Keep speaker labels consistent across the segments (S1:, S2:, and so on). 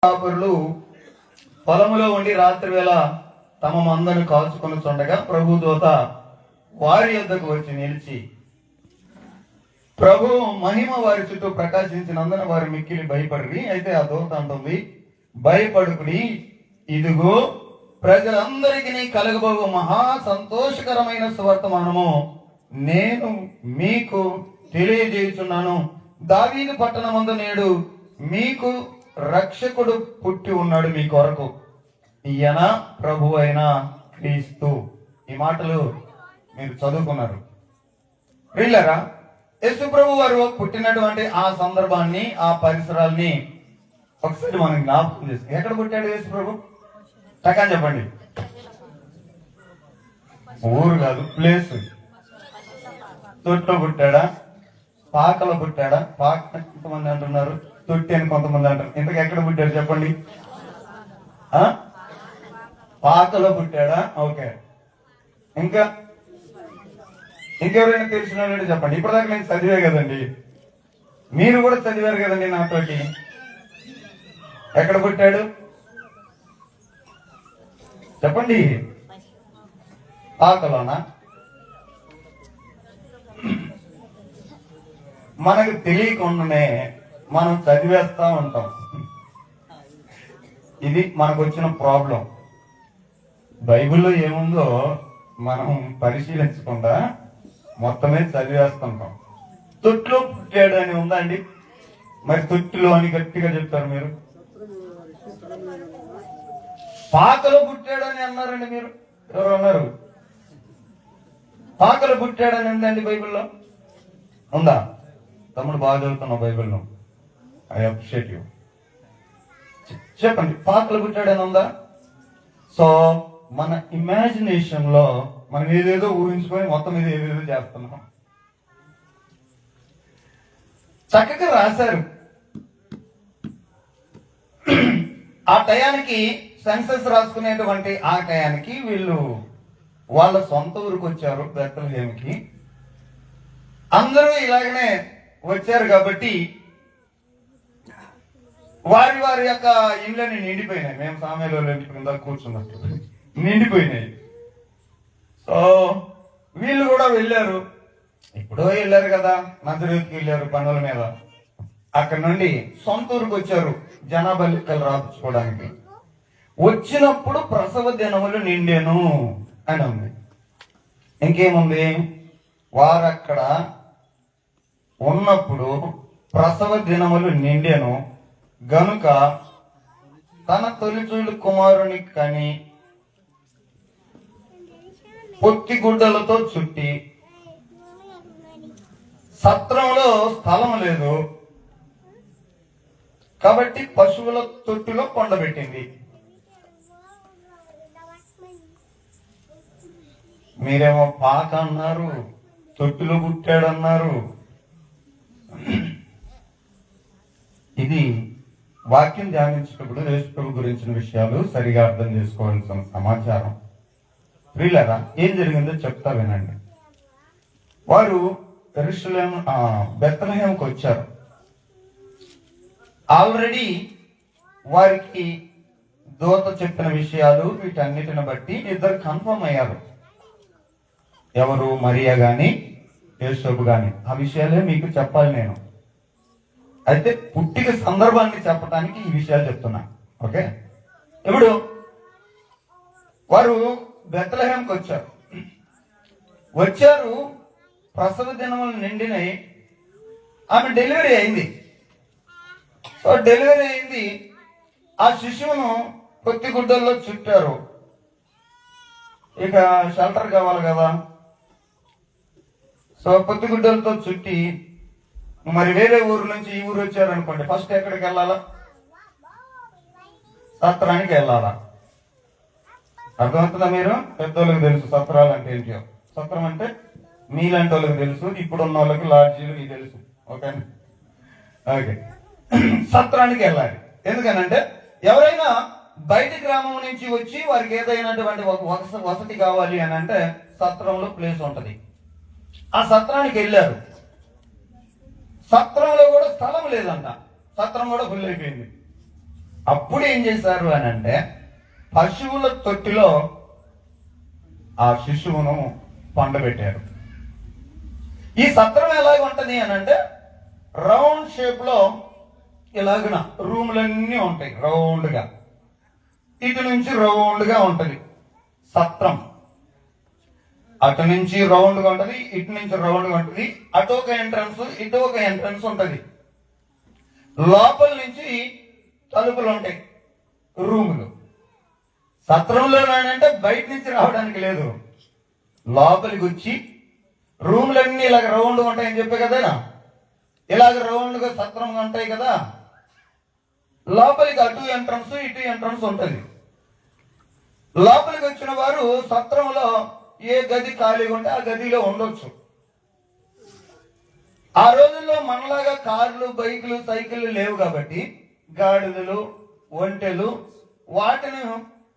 S1: కాపురులు పొలములో ఉండి రాత్రి వేళ తమ మందను కాల్చుకొని చుండగా ప్రభు దూత వారి యొద్దకు వచ్చి నిలిచి ప్రభు మహిమ వారి చుట్టూ ప్రకాశించినందున వారు మిక్కిలి భయపడి. అయితే ఆ దూత అంటుంది, భయపడుకుని, ఇదిగో ప్రజలందరికీ కలగబోవు మహా సంతోషకరమైన సువర్తమానము నేను మీకు తెలియజేయుచున్నాను. దావీదు పట్టణమందు నేడు మీకు రక్షకుడు పుట్టి ఉన్నాడు మీ కొరకు, ఈయన ప్రభు అయిన క్రీస్తు. ఈ మాటలు మీరు చదువుకున్నారు. వీళ్ళరా యేసు ప్రభు వారు పుట్టినటువంటి ఆ సందర్భాన్ని, ఆ పరిసరాల్ని ఒకసారి మనం జ్ఞాపకం చేస్తాం. ఎక్కడ పుట్టాడు యేసు ప్రభు? టకాని చెప్పండి. ఊరు కాదు, ప్లేస్. తొట్లో పుట్టాడా? పాకలో పుట్టాడా? పాక కొంతమంది అంటున్నారు, తొట్టి అని కొంతమంది అంటారు. ఇంతకు ఎక్కడ పుట్టాడు చెప్పండి? పాకలో పుట్టాడా? ఓకే. ఇంకా ఇంకెవరైనా తెలిసిన వాళ్ళు చెప్పండి. ఇప్పటిదాకా నేను చదివే కదండి, మీరు కూడా చదివారు కదండి నాతోటి. ఎక్కడ పుట్టాడు చెప్పండి? పాకలోనా? మనకు తెలియకుండానే మనం చదివేస్తా ఉంటాం. ఇది మనకు వచ్చిన ప్రాబ్లం. బైబిల్లో ఏముందో మనం పరిశీలించకుండా మొత్తమే చదివేస్తుంటాం. తొట్టులో పుట్టాడు అని ఉందా అండి? మరి తొట్టిలో అని గట్టిగా చెప్తారు మీరు. పాకలో పుట్టాడని అన్నారండి మీరు. ఎవరు అన్నారు? పాకలో పుట్టాడని ఉందండి బైబిల్లో? ఉందా? తమ్ముడు బాగా చదువుతున్నావు బైబిల్లో, ఐ అప్రిషియేట్ యూ. చెప్పండి, పాకలో పుట్టాడని ఉందా? సో మన ఇమాజినేషన్ లో మనం ఏదేదో ఊహించుకొని మొత్తం మీద ఏదేదో చేస్తున్నాం. చక్కగా రాశారు. ఆ టయానికి సెన్సస్ రాసుకునేటువంటి ఆ టయానికి వీళ్ళు వాళ్ళ సొంత ఊరికి వచ్చారు, బెత్లెహేమ్కి. అందరూ ఇలాగనే వచ్చారు కాబట్టి వారి వారి యొక్క ఇళ్ళని నిండిపోయినాయి. మేము సామేలో కింద కూర్చున్నట్టు నిండిపోయినాయి. సో వీళ్ళు కూడా వెళ్ళారు. ఎప్పుడో వెళ్ళారు కదా, నజరేతుకి వెళ్ళారు పనుల మీద. అక్కడ నుండి సొంత ఊరికి వచ్చారు జనాభా లెక్కలు రాపించుకోవడానికి. వచ్చినప్పుడు ప్రసవ దినములు నిండేను అని ఉంది. ఇంకేముంది? వారక్కడ ఉన్నప్పుడు ప్రసవ దినములు నిండెను గనుక తన తొలిచూలు కుమారుని కని పొత్తి గుడ్డలతో చుట్టి, సత్రంలో స్థలం లేదు కాబట్టి పశువుల తొట్టిలో కొండబెట్టింది. మీరేమో పాక అన్నారు, తొట్టిలో పుట్టాడన్నారు. ఇది వాక్యం ధ్యానించినప్పుడు యేసు ప్రభు గురించిన విషయాలు సరిగా అర్థం చేసుకోవాల్సిన సమాచారం. వీళ్ళరా ఏం జరిగిందో చెప్తా వినండి. వారు బెత్లెహేముకు వచ్చారు. ఆల్రెడీ వారికి దూత చెప్పిన విషయాలు వీటన్నిటిని బట్టి ఇద్దరు కన్ఫర్మ్ అయ్యారు. ఎవరు? మరియా గాని యేసోబు గాని. ఆ విషయాలే మీకు చెప్పాలి నేను. అయితే పుట్టిక సందర్భాన్ని చెప్పడానికి ఈ విషయాలు చెప్తున్నా. ఓకే, ఇప్పుడు వారు బెత్లెహేంకి వచ్చారు. ప్రసవ దినములు నిండినాయి. ఆమె డెలివరీ అయింది. సో డెలివరీ అయింది. ఆ శిశువును పొత్తి గుడ్డల్లో చుట్టారు. ఇక షెల్టర్ కావాలి కదా, సో పొత్తి గుడ్డలతో చుట్టి, మరి వేరే ఊరు నుంచి ఈ ఊరు వచ్చారనుకోండి, ఫస్ట్ ఎక్కడికి వెళ్ళాలా? సత్రానికి వెళ్ళాలా? అర్థమవుతుందా? మీరు పెద్దోళ్ళకి తెలుసు సత్రాలు అంటే ఏంటో. సత్రం అంటే మీలాంటి వాళ్ళకి తెలుసు, ఇప్పుడున్న వాళ్ళకి లాడ్జీలు ఇవి తెలుసు. Okay okay. సత్రానికి వెళ్ళాలి. ఎందుకనంటే ఎవరైనా బయటి గ్రామం నుంచి వచ్చి వారికి ఏదైనటువంటి వసతి కావాలి అని అంటే సత్రంలో ప్లేస్ ఉంటది. ఆ సత్రానికి వెళ్ళారు. సత్రంలో కూడా స్థలం లేదంట. సత్రం కూడా ఫుల్ అయిపోయింది. అప్పుడు ఏం చేశారు అని అంటే పశువుల తొట్టిలో ఆ శిశువును పండబెట్టారు. ఈ సత్రం ఎలాగ ఉంటది అని అంటే రౌండ్ షేప్ లో ఇలాగున రూములన్నీ ఉంటాయి రౌండ్ గా. ఇటు నుంచి రౌండ్ గా ఉంటది సత్రం. అటు నుంచి రౌండ్ గా ఉంటది, ఇటు నుంచి రౌండ్ గా ఉంటది. అటు ఒక ఎంట్రన్స్, ఇటు ఒక ఎంట్రన్స్ ఉంటది. లోపల నుంచి తలుపులు ఉంటాయి రూములు. సత్రంలో అంటే బయట నుంచి రావడానికి లేదు, లోపలికి వచ్చి రూములన్నీ ఇలాగ రౌండ్ ఉంటాయని చెప్పే కదా, ఇలాగ రౌండ్ గా సత్రంగా ఉంటాయి కదా. లోపలికి అటు ఎంట్రన్స్, ఇటు ఎంట్రన్స్ ఉంటది. లోపలికి వచ్చిన వారు సత్రంలో ఏ గది ఖాళీగా ఉంటే ఆ గదిలో ఉండొచ్చు. ఆ రోజుల్లో మనలాగా కార్లు, బైకులు, సైకిళ్ళు లేవు కాబట్టి గాడిదలు, ఒంటెలు వాటిని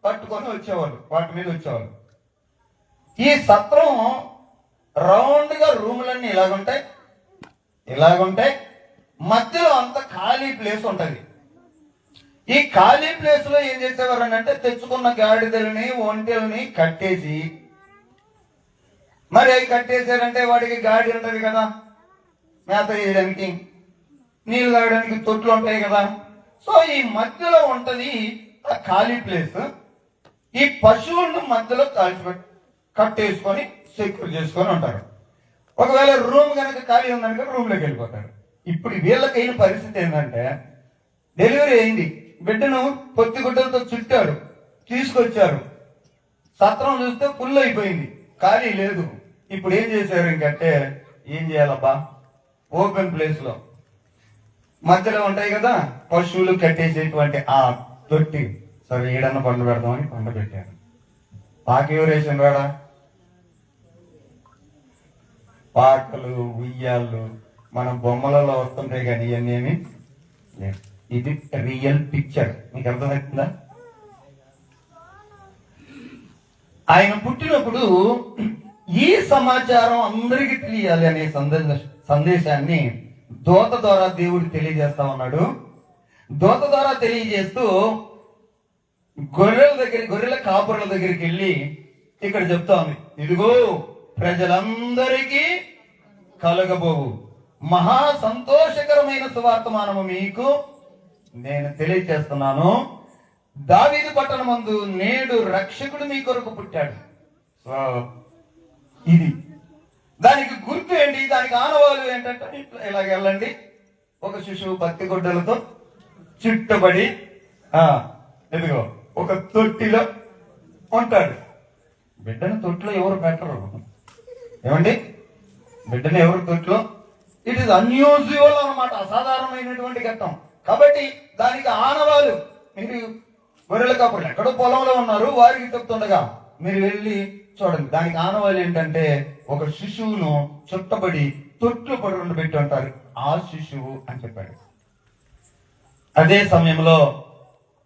S1: పట్టుకొని వచ్చేవాళ్ళు, వాటి మీద వచ్చేవాళ్ళు. ఈ సత్రం రౌండ్ గా రూములన్నీ ఇలాగుంటాయి. మధ్యలో అంత ఖాళీ ప్లేస్ ఉంటది. ఈ ఖాళీ ప్లేస్ లో ఏం చేసేవారు అంటే తెచ్చుకున్న గాడిదల్ని, ఒంటెల్ని కట్టేసి, మరి అవి కట్టేశారంటే వాడికి గాడి ఉంటది కదా, మేత వేయడానికి, నీళ్ళు తాగడానికి తొట్లు ఉంటాయి కదా. సో ఈ మధ్యలో ఉంటది ఆ ఖాళీ ప్లేస్. ఈ పశువులను మధ్యలో కట్టేసుకొని సెక్యూర్ చేసుకొని ఉంటారు. ఒకవేళ రూమ్ కనుక ఖాళీ ఉందనుక రూమ్లోకి వెళ్ళిపోతారు. ఇప్పుడు వీళ్ళకైన పరిస్థితి ఏంటంటే డెలివరీ అయింది, బిడ్డను పొత్తి గుడ్డలతో చుట్టాడు, తీసుకొచ్చారు. సత్రం చూస్తే ఫుల్ అయిపోయింది, ఖాళీ లేదు. ఇప్పుడు ఏం చేశారు ఇంకంటే, ఏం చేయాలబ్బా, ఓపెన్ ప్లేస్ లో మధ్యలో ఉంటాయి కదా పశువులు కట్టేసేటువంటి ఆ తొట్టి, సరే ఏడన్న పండు పెడదామని పండు పెట్టారు. పాకెవరేషన్ రాడా, పాటలు, ఉయ్యాళ్ళు మన బొమ్మలలో వస్తుంటాయి కానీ ఇవన్నీ ఏమి లేదు. ఇది రియల్ పిక్చర్. మీకు అర్థమవుతుందా? ఆయన పుట్టినప్పుడు ఈ సమాచారం అందరికీ తెలియాలి అనే సందేశాన్ని దూత ద్వారా దేవుడు తెలియజేస్తా ఉన్నాడు. దూత ద్వారా తెలియజేస్తూ గొర్రెల కాపురుల దగ్గరికి వెళ్ళి ఇక్కడ చెప్తా ఉంది, ఇదిగో ప్రజలందరికీ కలగబోవు మహా సంతోషకరమైన సువార్తమానము మీకు నేను తెలియజేస్తున్నాను. దావీదు పట్టణమందు నేడు రక్షకుడు మీ కొరకు పుట్టాడు. సో ఇది దానికి గుర్తు ఏంటి, దానికి ఆనవాలు ఏంటంటే ఇలాగ వెళ్ళండి, ఒక శిశువు పత్తి గుడ్డలతో చుట్టబడి ఇదిగో ఒక తొట్టిలో ఉంటాడు. బిడ్డను తొట్టిలో ఎవరు పెట్టరు, ఏమండి, బిడ్డను ఎవరు తొట్టిలో, ఇట్ ఇస్ అన్యూజువల్ అన్నమాట, అసాధారణమైనటువంటి ఘట్టం. కాబట్టి దానికి ఆనవాలు, మీరు గొర్రెల కాపులు ఎక్కడో పొలంలో ఉన్నారు, వారికి చెప్తుండగా మీరు వెళ్ళి చూడండి. దానికి ఆనవాలు ఏంటంటే ఒక శిశువును చుట్టబడి తొట్లు పడి పెట్టి ఉంటారు, ఆ శిశువు అని చెప్పాడు. అదే సమయంలో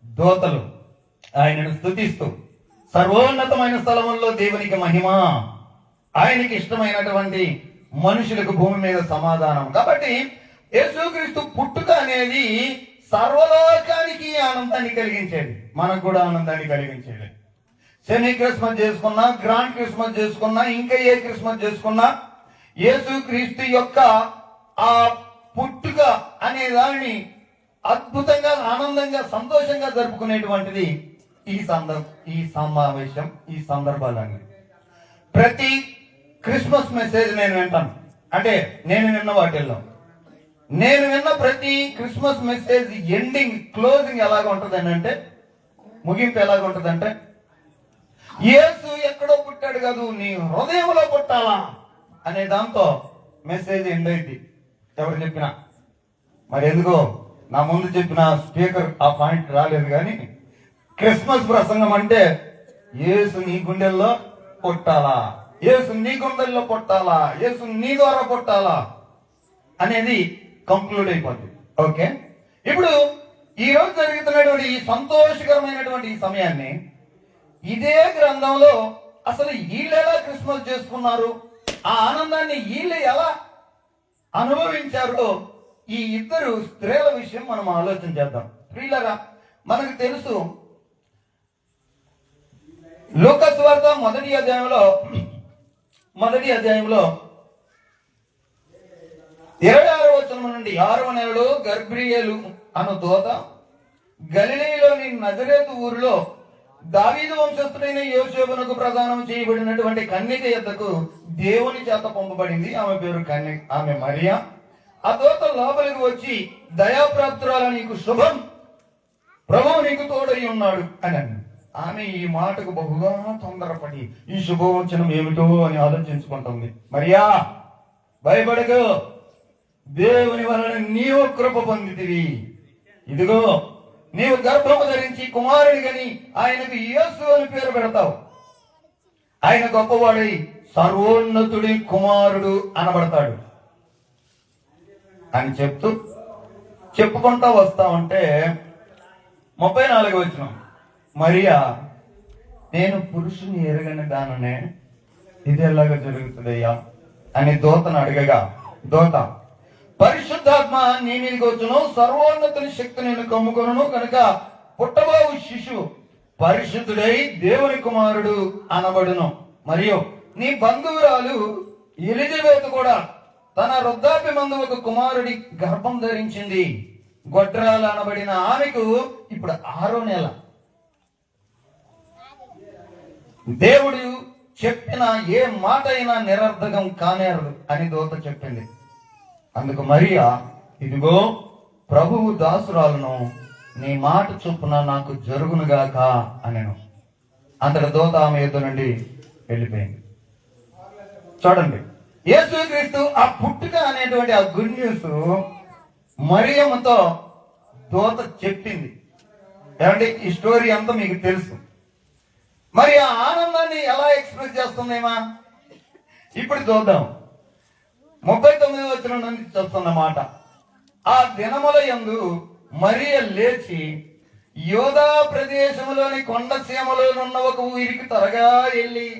S1: దూతలు ఆయనను స్తుతిస్తూ సర్వోన్నతమైన స్థలముల్లో దేవునికి మహిమ, ఆయనకి ఇష్టమైనటువంటి మనుషులకు భూమి మీద సమాధానం. కాబట్టి యేసుక్రీస్తు పుట్టుక అనేది సర్వలోకానికి ఆనందాన్ని కలిగించేది, మనకు కూడా ఆనందాన్ని కలిగించేది. సెమీ క్రిస్మస్ చేసుకున్నా, గ్రాండ్ క్రిస్మస్ చేసుకున్నా, ఇంకా ఏ క్రిస్మస్ చేసుకున్నా యేసుక్రీస్తు యొక్క ఆ పుట్టుక అనే దానిని అద్భుతంగా, ఆనందంగా, సంతోషంగా జరుపుకునేటువంటిది ఈ సమావేశం, ఈ సందర్భాలన్నీ. ప్రతి క్రిస్మస్ మెసేజ్ నేను వింటాను. అంటే నేను విన్న వాటిల్లో, నేను విన్న ప్రతి క్రిస్మస్ మెసేజ్ ఎండింగ్, క్లోజింగ్ ఎలాగ ఉంటుంది అని అంటే, ముగింపు ఎలాగ ఉంటుంది అంటే, యేసు ఎక్కడో పుట్టాడు కాదు, నీ హృదయంలో పుట్టాలా అనే దాంతో మెసేజ్ ఎండ్ అయింది. ఎవరు చెప్పినా, మరి ఎందుకో నా ముందు చెప్పిన స్పీకర్ ఆ పాయింట్ రాలేదు. కానీ క్రిస్మస్ ప్రసంగం అంటే యేసు నీ గుండెల్లో పుట్టాలా, యేసు నీ గుండెల్లో పుట్టాలా, యేసు నీ ద్వారా పుట్టాలా అనేది కంక్లూడ్ అయిపోద్ది. ఓకే, ఇప్పుడు ఈ రోజు జరుగుతున్నటువంటి ఈ సంతోషకరమైనటువంటి ఈ సమయాన్ని ఇదే గ్రంథంలో అసలు వీళ్ళు ఎలా క్రిస్మస్ చేసుకున్నారు, ఆ ఆనందాన్ని వీళ్ళు ఎలా అనుభవించారో ఈ ఇద్దరు స్త్రీల విషయం మనం ఆలోచన చేద్దాం. స్త్రీలరా, మనకు తెలుసు, లూకా సువార్త మొదటి అధ్యాయంలో 26వ వచనం నుండి 6వ నెలలో గబ్రియేలు అను దూత గలిలయలోని నజరేతు ఊరిలో దావీదు వంశస్థుడైన యోసేపునకు ప్రదానం చేయబడినటువంటి కన్యక యొద్దకు దేవుని చేత పంపబడింది. ఆమె పేరు ఆమె మరియా. ఆ దూత లోపలికి వచ్చి, దయాప్రాప్తురాల నీకు శుభం, ప్రభువు నీకు తోడై ఉన్నాడు అని అన్నాడు. ఆమె ఈ మాటకు బహుగా తొందరపడి ఈ శుభవచనం ఏమిటో అని ఆలోచించుకుంటుంది. మరియా, భయపడకు, దేవుని వలన నీవు కృప పొందితివి. ఇదిగో, నీవు గర్భము ధరించి కుమారుడి గని ఆయనకు యేసు అని పేరు పెడతావు. ఆయన గొప్పవాడై సర్వోన్నతుడి కుమారుడు అనబడతాడు అని చెప్పుకుంటా వస్తా ఉంటే 34వ వచనం, మరియా, నేను పురుషుని ఎరగని దాననే, ఇది ఎలాగా జరుగుతుందయ్యా అని దూతను అడగగా, దూత, పరిశుద్ధాత్మ నీ మీదకి వచ్చును, సర్వోన్నతుని శక్తి నేను కమ్ముకొను కనుక పుట్టబోవు శిశువు పరిశుద్ధుడై దేవుని కుమారుడు అనబడును. మరియు నీ బంధువురాలు ఎలిజబెత్ కూడా తన వృద్ధాప్య మందు ఒక కుమారుడి గర్భం ధరించింది. గొడ్రాలు అనబడిన ఆమెకు ఇప్పుడు 6వ నెల. దేవుడు చెప్పిన ఏ మాట అయినా నిరర్ధకం కానేరు అని దూత చెప్పింది. అందుకు మరియా, ఇదిగో ప్రభువు దాసురాలను, నీ మాట చొప్పున నాకు జరుగునుగాక అనెను. అంతటి దూత ఆమె యుద్ధ నుండి వెళ్ళిపోయింది. చూడండి, యేసుక్రీస్తు ఆ పుట్టుక అనేటువంటి ఆ గుడ్ న్యూస్ మరియమ్మతో దూత చెప్పింది. ఏమంటే ఈ స్టోరీ అంతా మీకు తెలుసు. మరి ఆ ఆనందాన్ని ఎలా ఎక్స్ప్రెస్ చేస్తుందేమా ఇప్పుడు చూద్దాం. 39వ వచనం నుండి చూస్తున్నమాట. ఆ దినముల యందు మరియ లేచి యోధా ప్రదేశంలోని కొండసీమలో ఉన్న ఒక ఊరికి త్వరగా వెళ్ళి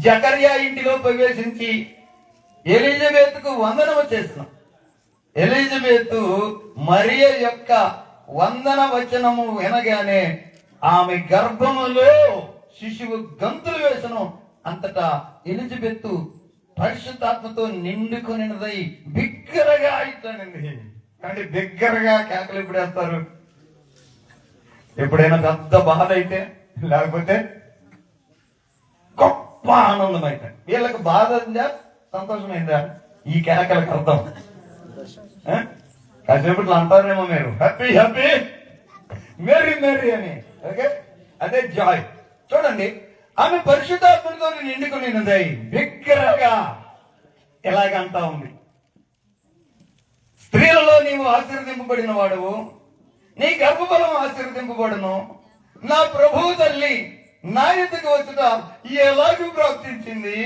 S1: జకర్యా ఇంటిలో ప్రవేశించి ఎలిజబెత్కు వందనము చేసిన. ఎలిజబెత్ మరియ యొక్క వందన వచనము వినగానే ఆమె గర్భములో శిశువు గంతులు వేసను. అంతటా ఎలిజబెత్ పరిశుద్ధాత్మతో నిండుకొనినదై బిగ్గరగా ఇట్లానండి. అంటే బిగ్గరగా కేకలు ఎప్పుడు వేస్తారు? ఎప్పుడైనా పెద్ద బాధ అయితే, లేకపోతే గొప్ప ఆనందం అయితే. వీళ్ళకి బాధ అయిందా, సంతోషమైందా? ఈ కేకలకు అర్థం కాసేపట్లో అంటారేమో మీరు హ్యాపీ హ్యాపీ, మెర్రీ మెర్రీ అని. ఓకే, అదే జాయ్. చూడండి, ఆమె పరిశుద్ధాత్మతో నిండుకునినదై బిగ్గరగా ఎలాగంటా ఉంది. స్త్రీలలో నీవు ఆశీర్వదింపబడిన వాడువు, నీ గర్భఫలం ఆశీర్వదింపబడును. నా ప్రభువు తల్లి నా ఎదుకు వచ్చుట ఎలాగూ ప్రాప్తించింది.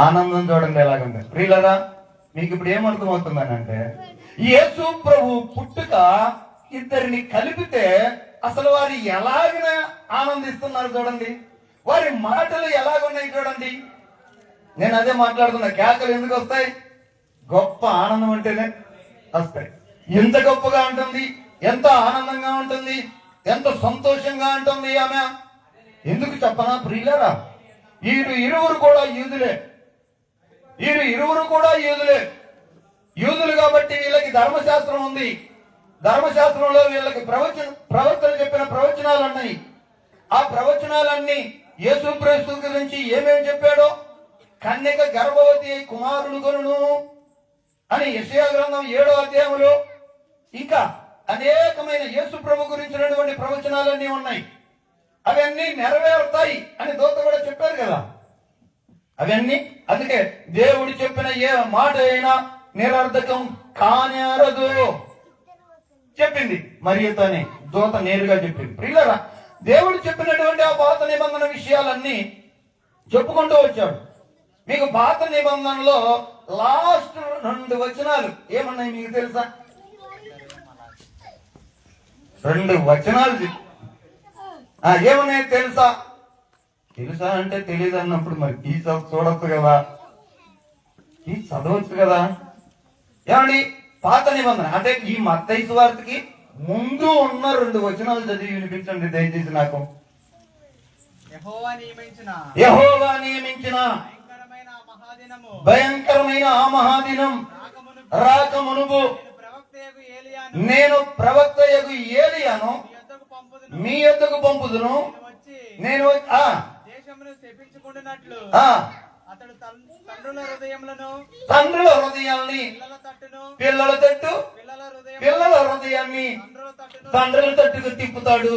S1: ఆనందం చూడండి ఎలాగుంది. ప్రియులారా, మీకు ఇప్పుడు ఏమర్థం అవుతుందనంటే, యేసు ప్రభు పుట్టుక ఇద్దరిని కలిపితే అసలు వారు ఎలాగన ఆనందిస్తున్నారు చూడండి. వారి మాటలు ఎలాగున్నాయి చూడండి. నేను అదే మాట్లాడుతున్నా. కేకలు ఎందుకు వస్తాయి? గొప్ప ఆనందం అంటేనే వస్తాయి. ఎంత గొప్పగా ఉంటుంది, ఎంత ఆనందంగా ఉంటుంది, ఎంత సంతోషంగా ఉంటుంది ఆమె. ఎందుకు చెప్పనా ప్రియులారా, ఇరువురు కూడా యూదులే. యూదులు కాబట్టి వీళ్ళకి ధర్మశాస్త్రం ఉంది. ధర్మశాస్త్రంలో వీళ్ళకి ప్రవక్తలు చెప్పిన ప్రవచనాలు ఉన్నాయి. ఆ ప్రవచనాలన్నీ యేసుక్రీస్తు గురించి ఏమేం చెప్పాడో, కన్యక గర్భవతి కుమారుడు కొనును అని యెషయా గ్రంథం 7వ అధ్యాయంలో, ఇంకా అనేకమైన యేసు ప్రభు గురించినటువంటి ప్రవచనాలన్నీ ఉన్నాయి. అవన్నీ నెరవేరుతాయి అని దూత కూడా చెప్పారు కదా. అవన్నీ అందుకే దేవుడు చెప్పిన ఏ మాట అయినా నిరర్ధకం కానేరదు చెప్పింది మరియతోనే. దూత నేరుగా చెప్పింది. ప్రియులారా, దేవుడు చెప్పినటువంటి ఆ పాత నిబంధన విషయాలన్నీ చెప్పుకుంటూ వచ్చాడు. మీకు పాత నిబంధనలో లాస్ట్ 2 వచనాలు ఏమన్నాయి మీకు తెలుసా? 2 వచనాలు ఏమన్నాయి తెలుసా అంటే తెలియదు అన్నప్పుడు మరి ఈ చూడొచ్చు కదా, ఈ చదవచ్చు కదా. ఏమండి, పాత నిబంధన అంటే ఈ మత్తయి సువార్తకి ముందు ఉన్న 2 వచనాలు చదివి వినిపించండి దయచేసి నాకు.
S2: యెహోవా నియమించిన
S1: భయంకరమైన ఆ మహాదినం రాకమునుపు నేను ప్రవక్తయగు ఏలియాను మీ యొద్దకు పంపుదును. నేను తండ్రుల హృదయాల్ని పిల్లల తట్టు పిల్లల హృదయాన్ని తండ్రుల తట్టుకు తిప్పుతాడు.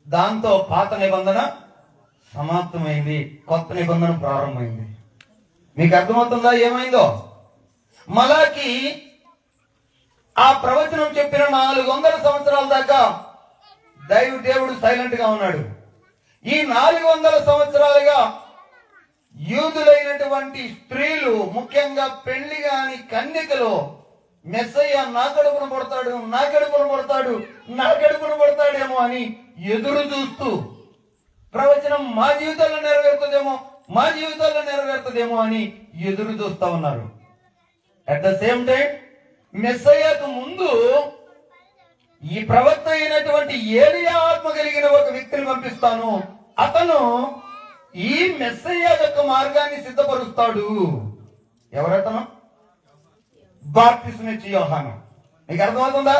S1: దాంతో పాత నిబంధన సమాప్తమైంది, కొత్త నిబంధన ప్రారంభమైంది. మీకు అర్థమవుతుందా ఏమైందో? మలాకి ఆ ప్రవచనం చెప్పిన 400 సంవత్సరాల దాకా దేవుడు సైలెంట్ గా ఉన్నాడు. ఈ 400 సంవత్సరాలుగా యూదులైనటువంటి స్త్రీలు, ముఖ్యంగా పెళ్లి కాని కన్యకలు, మెస్సయ్య నా కడుపున పడతాడు, నా కడుపున పడతాడు, నా కడుపున పడతాడేమో అని ఎదురు చూస్తూ ప్రవచనం మా జీవితాల్లో నెరవేరుతుందేమో, మా జీవితాల్లో నెరవేరుతుందేమో అని ఎదురు చూస్తా ఉన్నారు. అట్ ద సేమ్ టైం మెస్సయ్యకు ముందు ఈ ప్రవక్త అయినటువంటి ఏలియా ఆత్మ కలిగిన ఒక వ్యక్తిని పంపిస్తాను, అతను ఈ మెస్సయ్య యొక్క మార్గాన్ని సిద్ధపరుస్తాడు. ఎవరతను? బాప్తిస్మిచ్చి యోహాను. నీకు అర్థమవుతుందా?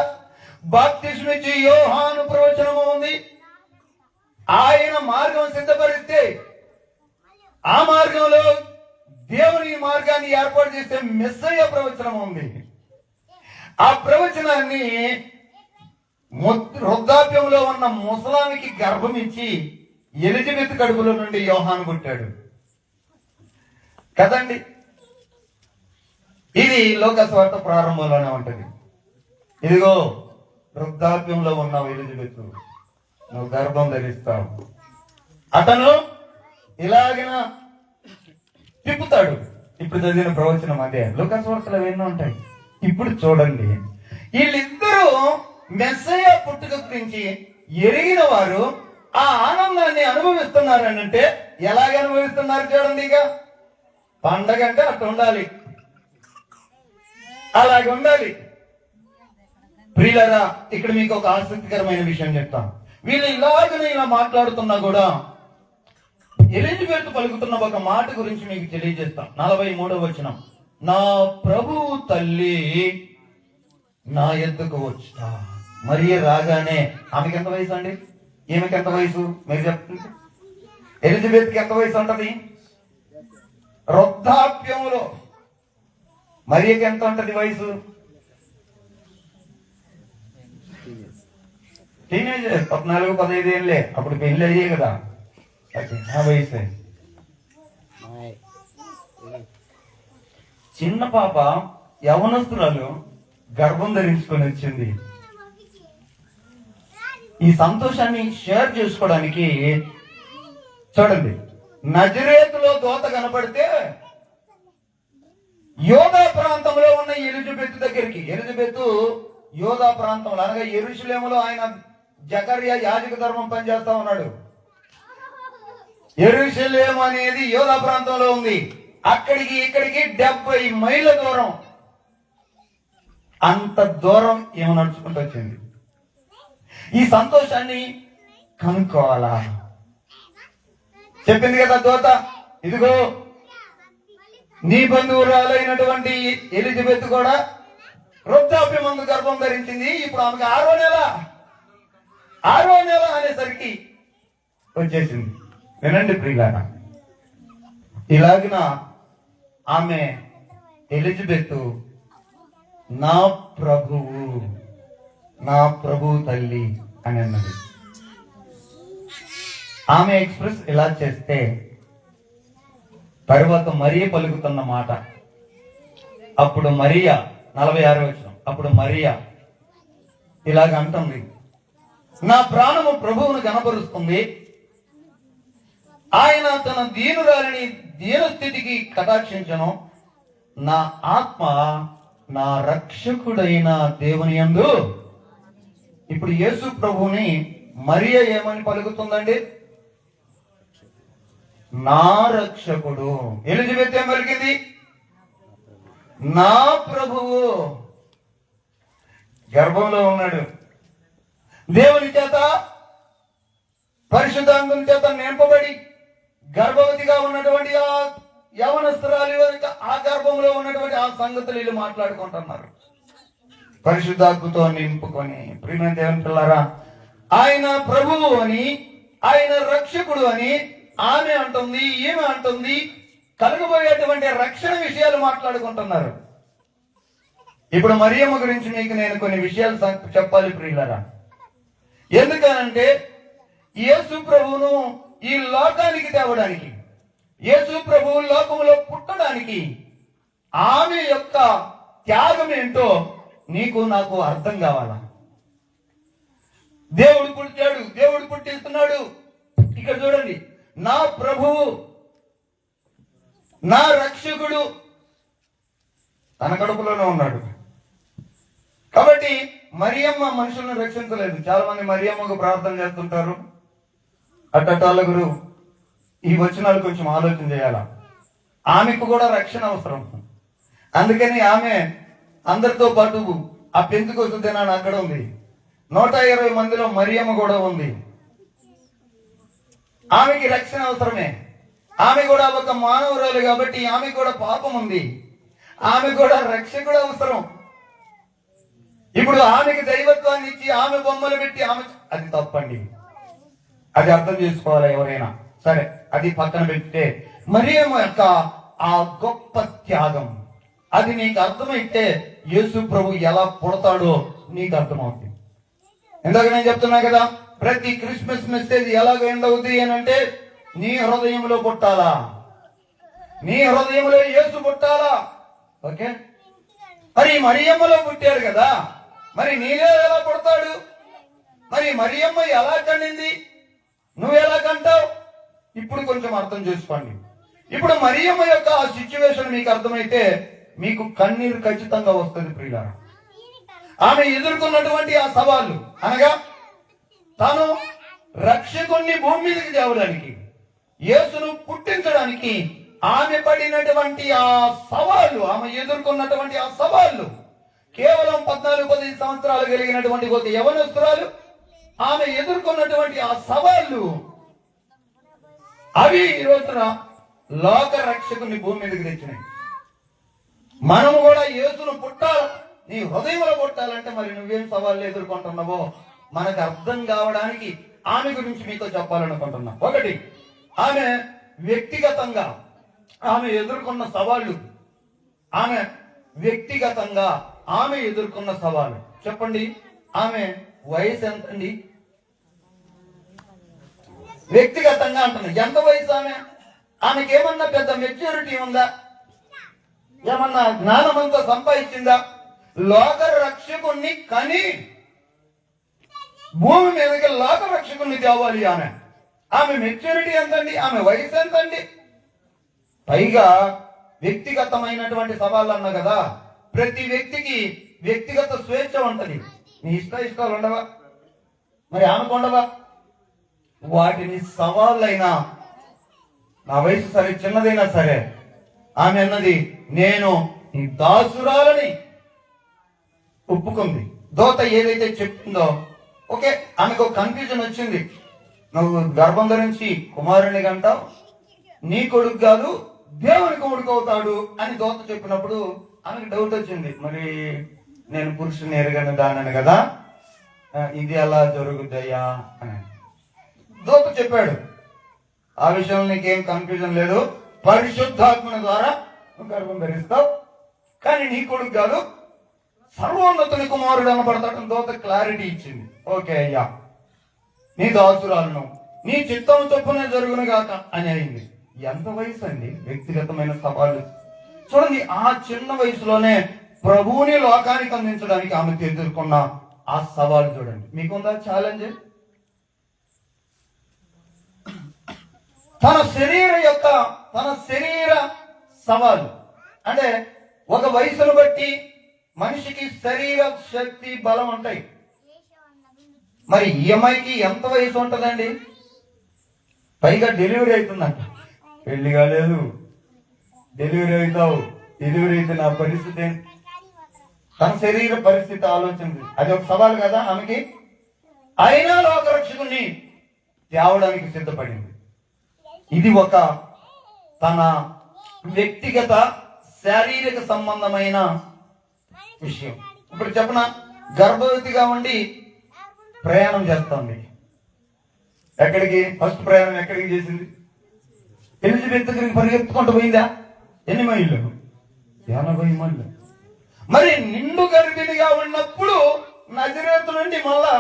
S1: బాప్తిస్మిచ్చి యోహాను ప్రవచనము ఉంది. ఆయన మార్గం సిద్ధపరిస్తే ఆ మార్గంలో దేవుని మార్గాన్ని ఏర్పాటు చేసే మెస్సయ్య ప్రవచనం ఉంది. ఆ ప్రవచనాన్ని వృద్ధాప్యంలో ఉన్న ముసలానికి గర్భం ఇచ్చి ఎలిజబెత్ కడుపులో నుండి యోహాను పుట్టాడు కదండి. ఇది లోకస్వార్త ప్రారంభంలోనే ఉంటది. ఇదిగో వృద్ధాప్యంలో ఉన్నావు ఎలిజబెత్, నువ్వు గర్భం ధరిస్తావు, అతను ఇలాగిన తిప్పుతాడు. ఇప్పుడు చదివిన ప్రవచనం అదే. లోకస్వార్తలు అవన్నీ ఉంటాయి. ఇప్పుడు చూడండి, వీళ్ళిద్దరూ మెస్సయ్య పుట్టుక గురించి ఎరిగిన వారు ఆ ఆనందాన్ని అనుభవిస్తున్నారు అని అంటే ఎలాగ అనుభవిస్తున్నారు చూడండి. ఇక పండగ అంటే అట్లా ఉండాలి, అలాగే ఉండాలి. ప్రియులారా, ఇక్కడ మీకు ఒక ఆసక్తికరమైన విషయం చెప్తాను. వీళ్ళు ఇలాగనే ఇలా మాట్లాడుతున్నా కూడా ఎలిజబెత్ పలుకుతున్న ఒక మాట గురించి మీకు తెలియజేస్తాం. 43వ వచనం, నా ప్రభువు తల్లి నా ఎద్దుకు వచ్చా. మరి రాగానే ఆమెకి ఎంత వయసు అండి? ఈమెకి ఎంత వయసు మీరు చెప్తుంది? ఎలిజబెత్కి ఎంత వయసు ఉంటది? వృద్ధాప్యంలో. మరియకి ఎంత ఉంటది వయసు? టీనేజర్, 14-15 ఏళ్ళే. అప్పుడు పెళ్లి అయ్యే కదా, ఆ వయసు. చిన్న పాప యవనస్తురాలు గర్భం ధరించుకొని వచ్చింది. ఈ సంతోషాన్ని షేర్ చేసుకోవడానికి చూడండి, నజరేతులో దోత కనపడితే యోధా ప్రాంతంలో ఉన్న ఎలిజబెత్ దగ్గరికి, ఎలిజబెత్ యోధా ప్రాంతంలో అనగా యెరూషలేములో ఆయన జకర్యా యాజక ధర్మం పనిచేస్తా ఉన్నాడు. యెరూషలేము అనేది యోధా ప్రాంతంలో ఉంది. అక్కడికి ఇక్కడికి 70 మైళ్ళ దూరం. అంత దూరం ఏమో నడుచుకుంటూ వచ్చింది. ఈ సంతోషాన్ని కనుక్కోవాలా? చెప్పింది కదా దోత, ఇదిగో నీ బంధువురాలైనటువంటి ఎలిజబెత్ కూడా వృద్ధాప్యం ముందు గర్భం ధరించింది. ఇప్పుడు ఆమెకు 6వ నెల అనేసరికి వచ్చేసింది. వినండి ప్రియులారా, ఇలాగిన ఆమె ఎలిజబెత్ నా ప్రభువు తల్లి అని అన్నది. ఆమె ఎక్స్ప్రెస్ ఇలా చేస్తే తరువాత మరియ పలుకుతున్న మాట, అప్పుడు మరియా 46వ వచనం, అప్పుడు మరియా ఇలాగ అంటుంది, నా ప్రాణము ప్రభువును కనపరుస్తుంది, ఆయన తన దీనురాలిని దీనస్థితికి కటాక్షించను, నా ఆత్మ నా రక్షకుడైన దేవుని యందు. ఇప్పుడు యేసు ప్రభువుని మరియ ఏమని పలుకుతుందండి? నా రక్షకుడు. ఎలిజబెత్ ఏం పలికింది? నా ప్రభువు. గర్భంలో ఉన్నాడు. దేవుని చేత పరిశుద్ధాత్మ చేత నింపబడి గర్భవతిగా ఉన్నటువంటి ఆ యవనస్తురాలు ఆ గర్భంలో ఉన్నటువంటి ఆ సంగతులు వీళ్ళు మాట్లాడుకుంటున్నారు. పరిశుద్ధాత్మతో నింపుకొని ప్రియమైన దేవుని పిల్లారా, ఆయన ప్రభువు అని, ఆయన రక్షకుడు అని ఆమె అంటుంది, ఈమె అంటుంది. కలగబోయేటువంటి రక్షణ విషయాలు మాట్లాడుకుంటున్నారు. ఇప్పుడు మరియమ్మ గురించి మీకు నేను కొన్ని విషయాలు చెప్పాలి ప్రియులారా. ఎందుకనంటే యేసు ప్రభువును ఈ లోకానికి తేవడానికి, యేసు ప్రభువు లోకములో పుట్టడానికి ఆమె యొక్క త్యాగం ఏంటో నీకు నాకు అర్థం కావాలా. దేవుడు పుట్టాడు, దేవుడు పుట్టిస్తున్నాడు. ఇక్కడ చూడండి, నా ప్రభువు, నా రక్షకుడు తన కడుపులోనే ఉన్నాడు. కాబట్టి మరియమ్మ మనుషులను రక్షించలేదు. చాలా మంది మరియమ్మకు ప్రార్థన చేస్తుంటారు. అట్టటాల గురు ఈ వచనాలు కొంచెం ఆలోచన చేయాలా. ఆమెకు కూడా రక్షణ అవసరం. అందుకని ఆమె అందరితో పాటు ఆ పెంతుకొస్తు దినాన్ని అక్కడ ఉంది. 120 మందిలో మరియమ్మ కూడా ఉంది. ఆమెకి రక్షణ అవసరమే. ఆమె కూడా ఒక మానవురాలు కాబట్టి ఆమె కూడా పాపం ఉంది. ఆమె కూడా రక్షకుడు అవసరం. ఇప్పుడు ఆమెకి దైవత్వాన్ని ఇచ్చి ఆమె బొమ్మలు పెట్టి ఆమె, అది తప్పండి. అది అర్థం చేసుకోవాలి ఎవరైనా సరే. అది పక్కన పెడితే మరియమ్మ యొక్క ఆ గొప్ప త్యాగం, అది నీకు అర్థమైతే యేసు ప్రభు ఎలా పుడతాడో నీకు అర్థమవుతుంది. ఇందాక నేను చెప్తున్నా కదా, ప్రతి క్రిస్మస్ మెసేజ్ ఎలాగ ఎండవుతుంది అని అంటే, నీ హృదయంలో పుట్టాలా, నీ హృదయంలో యేసు పుట్టాలా. ఓకే, మరి మరియమ్మలో పుట్టాడు కదా, మరి నీలో ఎలా పుడతాడు? మరి మరియమ్మ ఎలా కండింది, నువ్వు ఎలా కంటావు? ఇప్పుడు కొంచెం అర్థం చేసుకోండి. ఇప్పుడు మరియమ్మ యొక్క ఆ సిచ్యువేషన్ మీకు అర్థమైతే మీకు కన్నీరు ఖచ్చితంగా వస్తుంది ప్రియులారా. ఆమె ఎదుర్కొన్నటువంటి ఆ సవాళ్ళు అనగా, తాను రక్షకుణ్ణి భూమి మీదకి తేవడానికి, యేసును పుట్టించడానికి ఆమె పడినటువంటి ఆ సవాళ్ళు, ఆమె ఎదుర్కొన్నటువంటి ఆ సవాళ్ళు, కేవలం 14-15 సంవత్సరాలు కలిగినటువంటి ఒక యవనస్తురాలు ఆమె ఎదుర్కొన్నటువంటి ఆ సవాళ్ళు, అవి ఈ రోజున లోక రక్షకుని భూమి మీదకి తెచ్చినాయి. మనము కూడా యేసును పుట్టాలి, నీ హృదయంలో పుట్టాలంటే మరి నువ్వేం సవాళ్ళు ఎదుర్కొంటున్నావో మనకు అర్థం కావడానికి ఆమె గురించి మీతో చెప్పాలనుకుంటున్నా. ఒకటి, ఆమె వ్యక్తిగతంగా ఆమె ఎదుర్కొన్న సవాళ్ళు, ఆమె వ్యక్తిగతంగా ఆమె ఎదుర్కొన్న సవాళ్ళు చెప్పండి. ఆమె వయసు ఎంతండి? వ్యక్తిగతంగా అంటున్నా, ఎంత వయసు ఆమె? ఆమెకి ఏమన్నా పెద్ద మెచ్యూరిటీ ఉందా? ఏమన్నా జ్ఞానమంతా సంపాదించిందా? లోక రక్షకుణ్ణి కని భూమి మీదకి లోక రక్షకుణ్ణి తేవాలి ఆమె. ఆమె మెచ్యూరిటీ ఎంతండి? ఆమె వయసు ఎంతండి? పైగా వ్యక్తిగతమైనటువంటి సవాళ్ళు అన్నా కదా, ప్రతి వ్యక్తికి వ్యక్తిగత స్వేచ్ఛ ఉంటది. నీ ఇష్టాలు ఉండవా? మరి ఆమెకు ఉండవా? వాటిని సవాళ్ళైనా, నా వయసు సరే చిన్నదైనా సరే, ఆమె అన్నది నేను ఈ దాసురాలని ఒప్పుకుంది. దోత ఏదైతే చెప్తుందో, ఓకే, ఆమెకు కన్ఫ్యూజన్ వచ్చింది. నువ్వు గర్భం ధరించి కుమారుని కంటావు, నీ కొడుకు కాదు దేవుని కొడుకు అవుతాడు అని దోత చెప్పినప్పుడు ఆమెకు డౌట్ వచ్చింది. మరి నేను పురుషుని ఎరగని దానని కదా, ఇది ఎలా జరుగుతాయా అని దోత చెప్పాడు. ఆ విషయంలో నీకేం కన్ఫ్యూజన్ లేదు, పరిశుద్ధాత్మని ద్వారా నువ్వు గర్భం ధరిస్తావు, కానీ నీ కొడుకు కాదు సర్వోన్నతుని కుమారుడు అనబడతాడని దోత క్లారిటీ ఇచ్చింది. ఓకే అయ్యా, నీ దాసురాలను నీ చిత్తం చొప్పునే జరుగును గాక అని అయింది. ఎంత వయసు అండి? వ్యక్తిగతమైన సవాళ్ళు చూడండి. ఆ చిన్న వయసులోనే ప్రభువుని లోకానికి అందించడానికి ఆమె ఎదుర్కొన్న ఆ సవాలు చూడండి. మీకుందా ఛాలెంజ్? తన శరీర సవాలు అంటే, ఒక వయసును బట్టి మనిషికి శరీర శక్తి బలం ఉంటాయి. మరి ఈ అమ్మాయికి ఎంత వయసు ఉంటుందండి? పైగా డెలివరీ అవుతుందంట. పెళ్లి కాలేదు, డెలివరీ అవుతావు, డెలివరీ అయితే నా పరిస్థితి ఏంటి? తన శరీర పరిస్థితి ఆలోచించి అది ఒక సవాల్ కదా ఆమెకి. అయినా లోకరక్షకుని తేవడానికి సిద్ధపడింది. ఇది ఒక తన వ్యక్తిగత శారీరక సంబంధమైన విషయం. ఇప్పుడు చెప్పన, గర్భవతిగా ఉండి ప్రయాణం చేస్తుంది. ఎక్కడికి? ఫస్ట్ ప్రయాణం ఎక్కడికి చేసింది? ఎలిజబెత్ దగ్గరికి పరిగెత్తుకుంటూ పోయిందా? ఎన్ని మైళ్ళు? 80 మైళ్ళు. మరి నిండు గర్భిణిగా ఉన్నప్పుడు నజరేతు నుండి మళ్ళా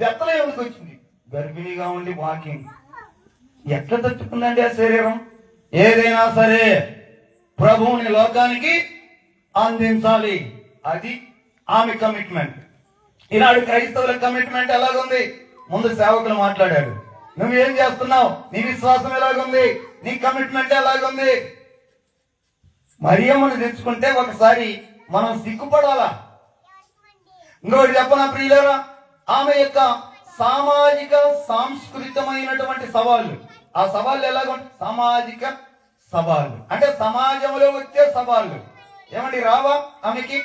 S1: బెత్లెహేముకి వచ్చింది. గర్భిణిగా ఉండి వాకింగ్. ఎట్లా తట్టుకుందండి ఆ శరీరం? ఏదైనా సరే ప్రభువుని లోకానికి అందించాలి. అది ఆమె కమిట్మెంట్. ఈనాడు క్రైస్తవుల కమిట్మెంట్ ఎలాగుంది? ముందు సేవకులు మాట్లాడాడు. నువ్వేం చేస్తున్నావు? నీ విశ్వాసం ఎలాగుంది? నీ కమిట్మెంట్ ఎలాగుంది? మరియమ్మను తెచ్చుకుంటే ఒకసారి మనం సిగ్గుపడాలా. ఇంకోటి చెప్పనా ప్రియులారా, ఆమె యొక్క సామాజిక సాంస్కృతికమైనటువంటి సవాళ్ళు. ఆ సవాళ్ళు ఎలాగుంటాయి? సామాజిక సవాళ్ళు అంటే సమాజంలో వచ్చే సవాళ్ళు. ఏమండి రావా ఆమెకి?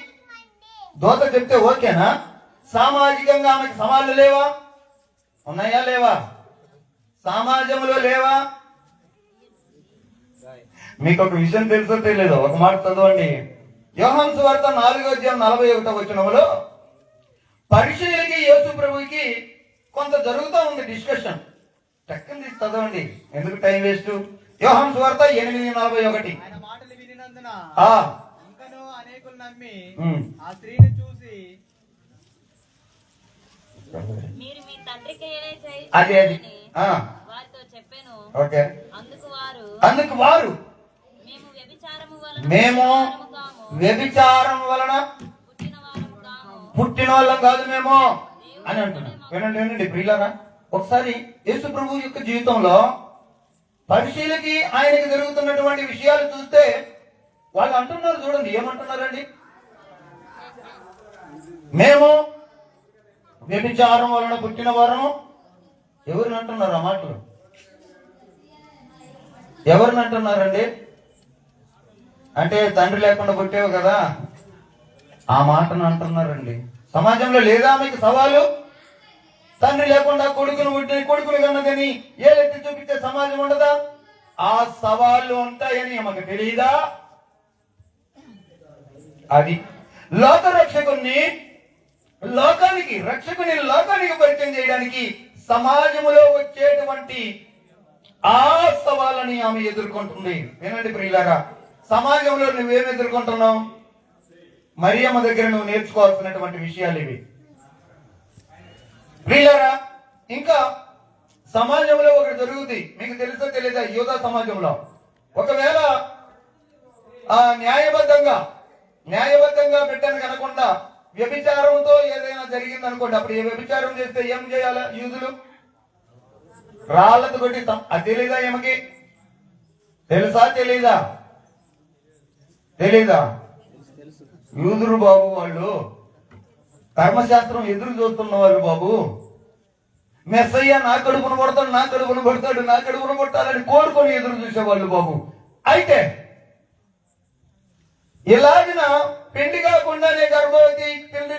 S1: దోత చెప్తే ఓకేనా? సామాజికంగా ఆమెకి సవాళ్ళు లేవా? ఉన్నాయా లేవా? సమాజంలో లేవా? మీకు ఒక విషయం తెలుసో తెలియదు, ఒక మాట చదవండి. యోహాను సువార్త 4:41 పరిశీలకి యేసు ప్రభువుకి కొంత జరుగుతూ ఉంది డిస్కషన్. టక్కని తీసి చదవండి, ఎందుకు టైం వేస్ట్. యోహాను సువార్త 8:41.
S2: ఆయన మాటలు వినినందున ఇంకనూ అనేకులు నమ్మి ఆ స్త్రీని చూసి
S3: మీరు మీ తండ్రికి
S1: అది
S3: వారితో చెప్పాను.
S1: ఓకే.
S3: అందుకు వారు మేము
S1: వ్యభిచారం వలన పుట్టిన వాళ్ళం కాదు మేము అని అంటున్నాం. వినండి ప్రియులారా, ఒకసారి యేసు ప్రభు యొక్క జీవితంలో పరిశీలకి ఆయనకి జరుగుతున్నటువంటి విషయాలు చూస్తే వాళ్ళు అంటున్నారు. చూడండి ఏమంటున్నారండి? మేము వ్యభిచారం వలన పుట్టిన వారము. ఎవరిని అంటున్నారు ఆ మాటలు? ఎవరిని అంటున్నారండి? అంటే తండ్రి లేకుండా పుట్టేవు కదా, ఆ మాటను అంటున్నారండి. సమాజంలో లేదా మీకు సవాలు? తండ్రి లేకుండా కొడుకులు కన్నదని ఏలెత్తి చూపించే సమాజం ఉండదా? ఆ సవాళ్ళు ఉంటాయని మాకు తెలియదా? అది రక్షకుని లోకానికి పరిచయం చేయడానికి సమాజంలో వచ్చేటువంటి ఆ సవాళ్ళని ఆమె ఎదుర్కొంటుంది. వినండి ప్రియులారా, సమాజంలో నువ్వేం ఎదుర్కొంటున్నావు? మరియమ్మ దగ్గర నువ్వు నేర్చుకోవాల్సినటువంటి విషయాలు ఇవి ప్రియులారా. ఇంకా సమాజంలో ఒకటి జరుగుతుంది, మీకు తెలుసో తెలీదా? యూదా సమాజంలో ఒకవేళ న్యాయబద్ధంగా బిడ్డను కనకుండా వ్యభిచారంతో ఏదైనా జరిగింది అనుకోండి, అప్పుడు ఏ వ్యభిచారం చేస్తే ఏం చేయాలి? యూదులు రాళ్లతో కొట్టి. అది తెలీదా? ఏమకి తెలుసా? తెలీదా? యూదులు బాబు, వాళ్ళు ధర్మశాస్త్రం ఎదురు చూస్తున్న వాళ్ళు బాబు. మెస్సయ్య నా కడుపును కొట్టాలని కోరుకొని ఎదురు చూసేవాళ్ళు బాబు. అయితే ఇలాగిన పెళ్లి కాకుండానే గర్భవతి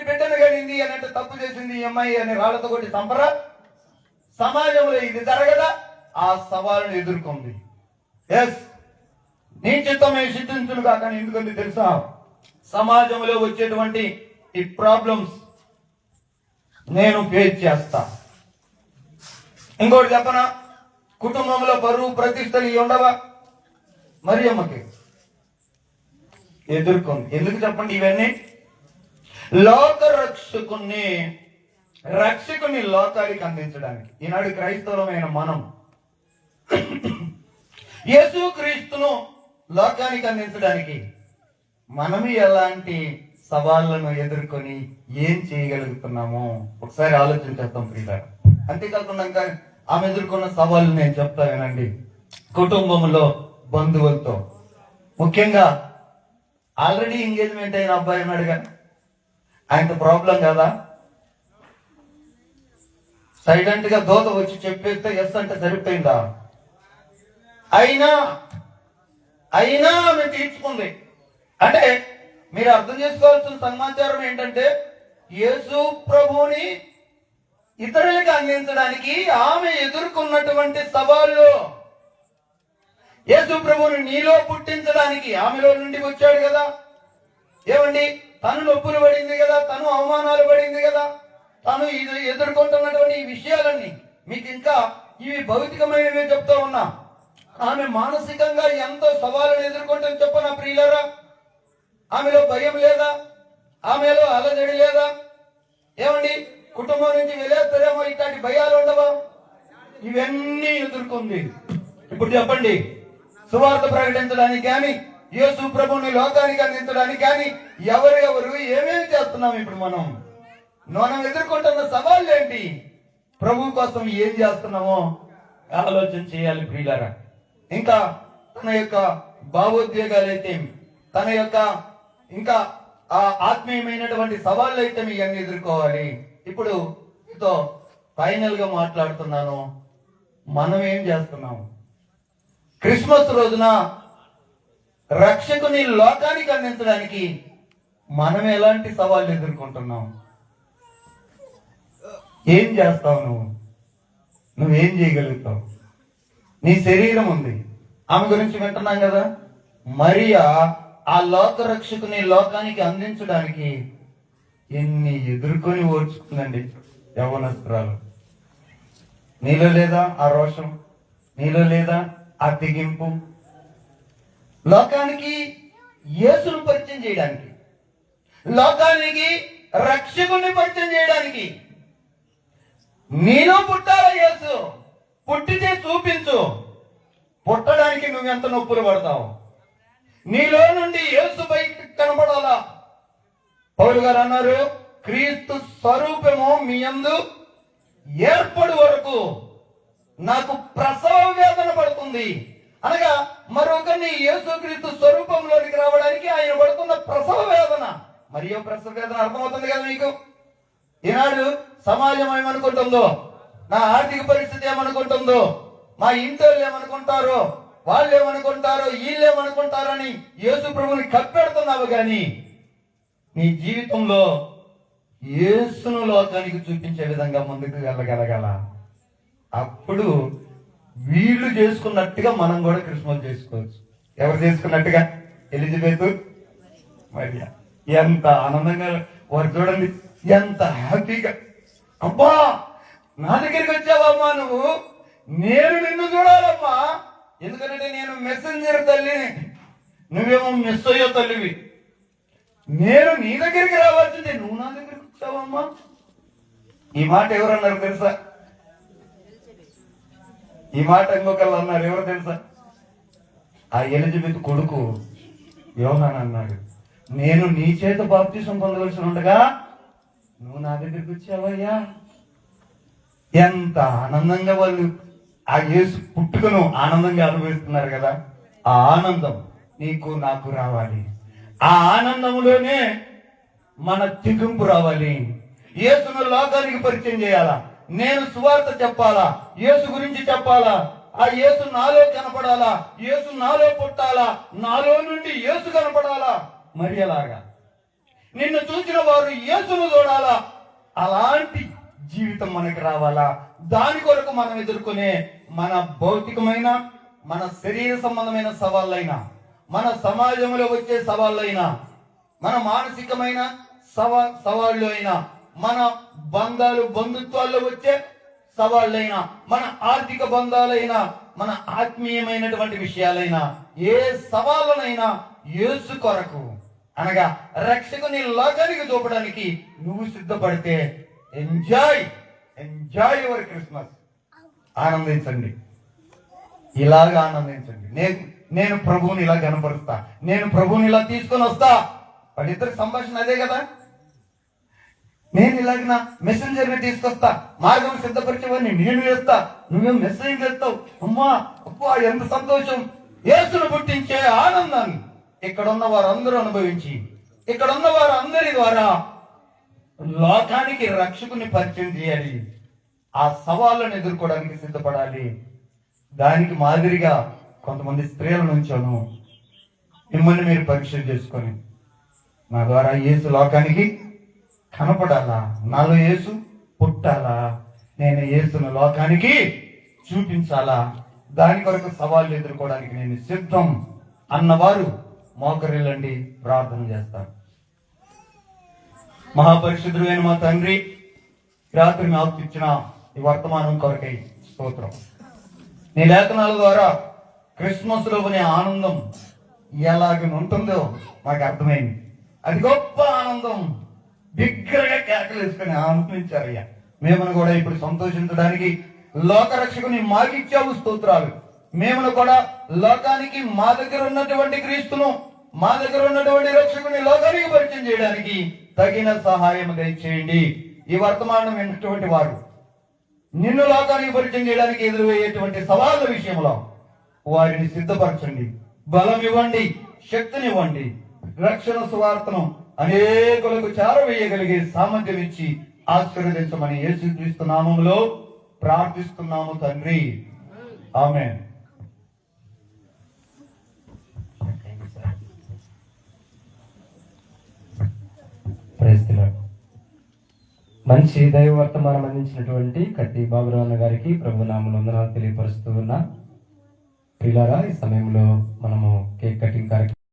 S1: బిడ్డను కలిగింది అనంటే తప్పు చేసింది ఈ అమ్మాయి అని రాళ్లతో కొట్టి చంపరా? సమాజంలో ఇది జరగదా? ఆ సవాళ్ళను ఎదుర్కొంది. ఎస్, నీ చిత్తమే సిద్ధించును కాక. ఎందుకంటే తెలుసా, సమాజంలో వచ్చేటువంటి ఈ ప్రాబ్లమ్స్ నేను ఫేస్ చేస్తా. ఇంకోటి చెప్పనా, కుటుంబంలో పరువు ప్రతిష్టలు ఉండవా? మరియమ్మకి ఎదుర్కొంది. ఎందుకు చెప్పండి ఇవన్నీ? రక్షకుని లోకానికి అందించడానికి. ఈనాడు క్రైస్తవులమైన మనం యేసుక్రీస్తును లోకానికి అందించడానికి మనము ఎలాంటి సవాళ్లను ఎదుర్కొని ఏం చేయగలుగుతున్నామో ఒకసారి ఆలోచించేస్తాం ప్రియులారా. అంతేకాకుండా ఆమె ఎదుర్కొన్న సవాళ్ళు నేను చెప్తా వినండి. కుటుంబంలో బంధువులతో, ముఖ్యంగా ఆల్రెడీ ఎంగేజ్మెంట్ అయిన అబ్బాయి ఉన్నాడుగా, ఆయనతో ప్రాబ్లం కదా. సైలెంట్ గా దోత వచ్చి చెప్పేస్తే ఎస్ అంటే సరిపోయిందా? అయినా ఆమె తీర్చుకుంది. అంటే మీరు అర్థం చేసుకోవాల్సిన సమాచారం ఏంటంటే యేసు ప్రభువుని ఇతరులకు అందించడానికి ఆమె ఎదుర్కొన్నటువంటి సవాళ్ళు, యేసు ప్రభువుని నీలో పుట్టించడానికి ఆమెలో నుండి వచ్చాడు కదా. ఏమండి, తను నొప్పులు పడింది కదా, తను అవమానాలు పడింది కదా, తను ఇది ఎదుర్కొంటున్నటువంటి ఈ విషయాలన్నీ మీకు ఇంకా ఇవి భౌతికమైనవి చెప్తా ఉన్నా. ఆమె మానసికంగా ఎంతో సవాళ్ళను ఎదుర్కొంటుంది చెప్పనా ప్రియులారా. ఆమెలో భయం లేదా? ఆమెలో అలజడి లేదా? ఏమండి, కుటుంబం నుంచి వెళ్ళేస్తారేమో ఇట్లాంటి భయాలు ఉండవా? ఇవన్నీ ఎదుర్కొంది. ఇప్పుడు చెప్పండి, సువార్త ప్రకటించడానికి కానీ యేసు ప్రభువుని లోకానికి అందించడానికి కానీ ఎవరెవరు ఏమేమి చేస్తున్నాం? ఇప్పుడు మనం ఎదుర్కొంటున్న సవాళ్ళు ఏంటి? ప్రభు కోసం ఏం చేస్తున్నామో ఆలోచన చేయాలి ప్రియులారా. ఇంకా తన యొక్క భావోద్వేగాలు అయితే, తన యొక్క ఇంకా ఆ ఆత్మీయమైనటువంటి సవాళ్ళు అయితే ఇవన్నీ ఎదుర్కోవాలి. ఇప్పుడు మీతో ఫైనల్ గా మాట్లాడుతున్నాను, మనం ఏం చేస్తున్నాం? క్రిస్మస్ రోజున రక్షకుని లోకానికి అందించడానికి మనం ఎలాంటి సవాళ్ళు ఎదుర్కొంటున్నాం? ఏం చేస్తావు? నువ్వేం చేయగలుగుతావు? నీ శరీరం ఉంది, ఆమె గురించి వింటున్నాం కదా. మరియా ఆ లోక రక్షకుని లోకానికి అందించడానికి ఎన్ని ఎదుర్కొని ఓర్చుకుందండి యవ్వనస్తురాలు. నీలో లేదా ఆ రోషం? నీలో లేదా ఆ తెగింపు? లోకానికి యేసును పరిచయం చేయడానికి, లోకానికి రక్షకుని పరిచయం చేయడానికి నీలో పుట్టాలా యేసు? పుట్టితే చూపించు. పుట్టడానికి నువ్వెంత నొప్పులు పడతావు? నీలో నుండి యేసు బయట కనపడాలా. పౌలు గారు అన్నారు, క్రీస్తు స్వరూపము మీ యందు ఏర్పడు వరకు నాకు ప్రసవ వేదన పడుతుంది. అనగా మరొకరిని యేసుక్రీస్తు స్వరూపంలోనికి రావడానికి ఆయన పడుతున్న ప్రసవ వేదన. మరియు ప్రసవ వేదన అర్థమవుతుంది కదా మీకు? ఈనాడు సమాజం ఏమనుకుంటుందో, నా ఆర్థిక పరిస్థితి ఏమనుకుంటుందో, మా ఇంట్లో ఏమనుకుంటారో, వాళ్ళు ఏమనుకుంటారో, వీళ్ళు ఏమనుకుంటారని యేసు ప్రభుని కప్పెడుతున్నావు కానీ నీ జీవితంలో యేసును లోకానికి చూపించే విధంగా ముందుకు వెళ్ళగలగాల. అప్పుడు వీళ్ళు చేసుకున్నట్టుగా మనం కూడా క్రిస్మస్ చేసుకోవచ్చు. ఎవరు చేసుకున్నట్టుగా? ఎలిజబెత్, మరియా. ఎంత ఆనందంగా వారు చూడండి, ఎంత హ్యాపీగా. అబ్బా, నా దగ్గరికి వచ్చావమ్మా నువ్వు, నేను నిన్ను చూడాలమ్మా. ఎందుకంటే నేను మెసెంజర్ తల్లిని, నువ్వేమో మిస్ అయ్యో తల్లివి. నేను నీ దగ్గరికి రావాల్సిందే, నువ్వు నా దగ్గరికి వచ్చావమ్మా. ఈ మాట ఎవరన్నారు తెలుసా? ఈ మాట ఇంకొకళ్ళు అన్నారు. ఎవరు తెలుసా? ఆ ఎలిజబెత్ కొడుకు యోహాన్ అన్నాడు, నేను నీ చేత బాప్తిసం పొందవలసి ఉండగా నువ్వు నా దగ్గరికి వచ్చావయ్యా. ఎంత ఆనందంగా వాళ్ళు ఆ యేసు పుట్టుకను ఆనందంగా అనుభవిస్తున్నారు కదా. ఆ ఆనందం నీకు నాకు రావాలి. ఆ ఆనందంలోనే మన తెగింపు రావాలి. యేసును లోకానికి పరిచయం చేయాలా, నేను సువార్త చెప్పాలా, యేసు గురించి చెప్పాలా, ఆ యేసు నాలో కనపడాలా, యేసు నాలో పుట్టాలా, నాలో నుండి యేసు కనపడాలా. మరి అలాగా నిన్ను చూసిన వారు యేసును చూడాలా. అలాంటి జీవితం మనకి రావాలా. దాని కొరకు మనం ఎదుర్కొనే మన భౌతికమైన, మన శరీర సంబంధమైన సవాళ్ళైనా, మన సమాజంలో వచ్చే సవాళ్ళైనా, మన మానసికమైన సవాళ్ళు అయినా, మన బంధుత్వాల్లో వచ్చే సవాళ్ళైనా, మన ఆర్థిక బంధాలైనా, మన ఆత్మీయమైనటువంటి విషయాలైనా, ఏ సవాళ్ళనైనా యేసు కొరకు అనగా రక్షకుని లోకానికి చూపడానికి నువ్వు సిద్ధపడితే ఎంజాయ్ యువర్ క్రిస్మస్. ఆనందించండి, ఇలాగా ఆనందించండి. నేను ప్రభువుని ఇలా కనపరుస్తా, నేను ప్రభువుని ఇలా తీసుకొని వస్తా. వాళ్ళిద్దరి సంభాషణ అదే కదా. నేను ఇలాగ నా మెసెంజర్ని తీసుకొస్తా, మార్గం సిద్ధపరిచేవాడిని నేను వేస్తా, నువ్వేం మెసేజ్ చేస్తావు. అమ్మా అబ్బా ఎంత సంతోషం. యేసును పుట్టించే ఆనందాన్ని ఇక్కడున్న వారందరూ అనుభవించి, ఇక్కడున్న వారందరి ద్వారా లోకానికి రక్షకుని పరిచయం చేయాలి. ఆ సవాళ్ళను ఎదుర్కోవడానికి సిద్ధపడాలి. దానికి మాదిరిగా కొంతమంది స్త్రీల నుంచాను. మిమ్మల్ని మీరు పరీక్ష చేసుకొని నా ద్వారా యేసు లోకానికి కనపడాలా, నాలో యేసు పుట్టాలా, నేను యేసును లోకానికి చూపించాలా, దాని కొరకు సవాళ్ళు ఎదుర్కోవడానికి నేను సిద్ధం అన్నవారు మోకరిల్లండి, ప్రార్థన చేస్తారు. మహాపరిశుద్ధుడైన మా తండ్రి, రాత్రి నాకు ఇచ్చిన ఈ వర్తమానం కొరకై స్తోత్రం. నీ లేఖనాల ద్వారా క్రిస్మస్ లోని ఆనందం ఎలాగ ఉంటుందో మాకు అర్థమైంది. అది గొప్ప ఆనందం. బిగ్గరగా కేకలు వేసుకుని ఆనందించారయ్యా. మేమును కూడా ఇప్పుడు సంతోషించడానికి లోకరక్షకుని మాకిచ్చావు, స్తోత్రాలు. మేమును కూడా లోకానికి మా దగ్గర ఉన్నటువంటి క్రీస్తును, మా దగ్గర ఉన్నటువంటి రక్షకుని లోకానికి పరిచయం చేయడానికి తగిన సహాయం దయచేయండి. ఈ వర్తమానం విన్నటువంటి వారు నిన్ను లోకానికి పరిచయం చేయడానికి ఎదురయ్యేటువంటి సవాళ్ళ విషయంలో వారిని సిద్ధపరచండి, బలం ఇవ్వండి, శక్తినివ్వండి. రక్షణ సువార్తను అనేకులకు చేరవేయగలిగే సామర్థ్యం ఇచ్చి ఆశీర్వదించమని యేసుక్రీస్తు నామములో ప్రార్థిస్తున్నాము తండ్రి, ఆమేన్.
S4: Praise the lord. మంచి దైవ వర్తమానం అందించినటువంటి కట్టి బాబురావు అన్న గారికి ప్రభు నామములో వందనాలు తెలియపరుస్తూ ఉన్నా. ప్రియులారా, ఈ సమయంలో మనము కేక్ కటింగ్ కార్యక్రమం